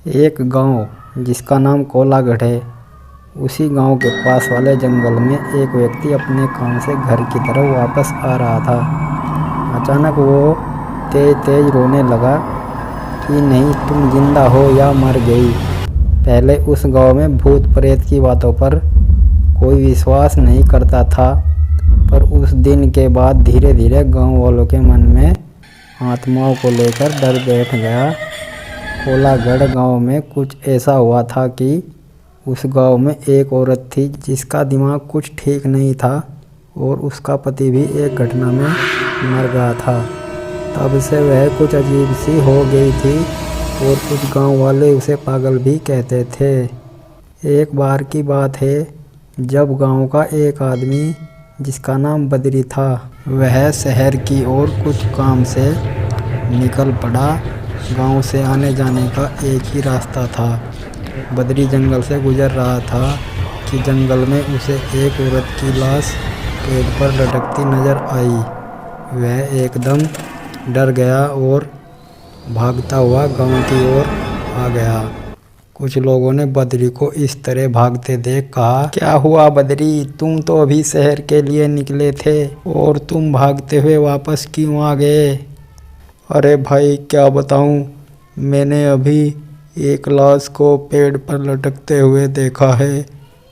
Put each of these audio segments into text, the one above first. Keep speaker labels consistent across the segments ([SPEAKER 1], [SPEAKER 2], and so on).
[SPEAKER 1] एक गांव जिसका नाम कोलागढ़ है, उसी गांव के पास वाले जंगल में एक व्यक्ति अपने काम से घर की तरफ वापस आ रहा था। अचानक वो तेज तेज रोने लगा कि नहीं, तुम जिंदा हो या मर गई। पहले उस गांव में भूत प्रेत की बातों पर कोई विश्वास नहीं करता था, पर उस दिन के बाद धीरे धीरे गांव वालों के मन में आत्माओं को लेकर डर बैठ गया। कोलागढ़ गांव में कुछ ऐसा हुआ था कि उस गांव में एक औरत थी जिसका दिमाग कुछ ठीक नहीं था और उसका पति भी एक घटना में मर गया था। तब से वह कुछ अजीब सी हो गई थी और कुछ गांव वाले उसे पागल भी कहते थे। एक बार की बात है जब गांव का एक आदमी जिसका नाम बद्री था, वह शहर की ओर कुछ काम से निकल पड़ा। गांव से आने जाने का एक ही रास्ता था। बद्री जंगल से गुजर रहा था कि जंगल में उसे एक औरत की लाश पेड़ पर लटकती नजर आई। वह एकदम डर गया और भागता हुआ गांव की ओर आ गया। कुछ लोगों ने बद्री को इस तरह भागते देख कहा, क्या हुआ बद्री, तुम तो अभी शहर के लिए निकले थे और तुम भागते हुए वापस क्यों आ गए?
[SPEAKER 2] अरे भाई क्या बताऊं, मैंने अभी एक लाश को पेड़ पर लटकते हुए देखा है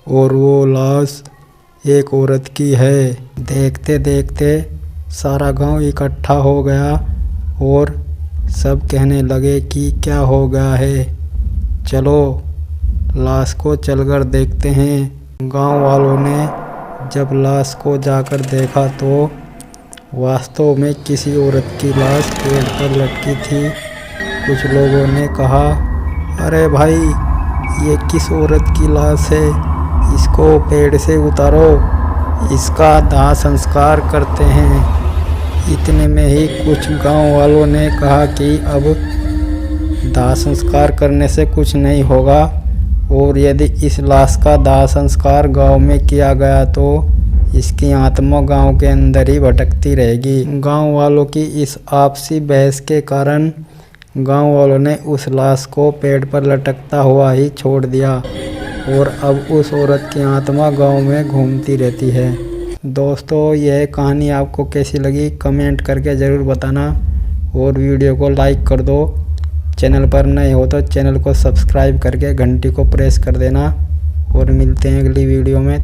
[SPEAKER 2] और वो लाश एक औरत की है।
[SPEAKER 1] देखते देखते सारा गांव इकट्ठा हो गया और सब कहने लगे कि क्या हो गया है, चलो लाश को चलकर देखते हैं। गांव वालों ने जब लाश को जाकर देखा तो वास्तव में किसी औरत की लाश पेड़ पर लटकी थी। कुछ लोगों ने कहा, अरे भाई ये किस औरत की लाश है, इसको पेड़ से उतारो, इसका दाह संस्कार करते हैं। इतने में ही कुछ गांव वालों ने कहा कि अब दाह संस्कार करने से कुछ नहीं होगा और यदि इस लाश का दाह संस्कार गांव में किया गया तो इसकी आत्मा गांव के अंदर ही भटकती रहेगी। गांव वालों की इस आपसी बहस के कारण गांव वालों ने उस लाश को पेड़ पर लटकता हुआ ही छोड़ दिया और अब उस औरत की आत्मा गांव में घूमती रहती है। दोस्तों, यह कहानी आपको कैसी लगी कमेंट करके ज़रूर बताना और वीडियो को लाइक कर दो। चैनल पर नए हो तो चैनल को सब्सक्राइब करके घंटी को प्रेस कर देना और मिलते हैं अगली वीडियो में।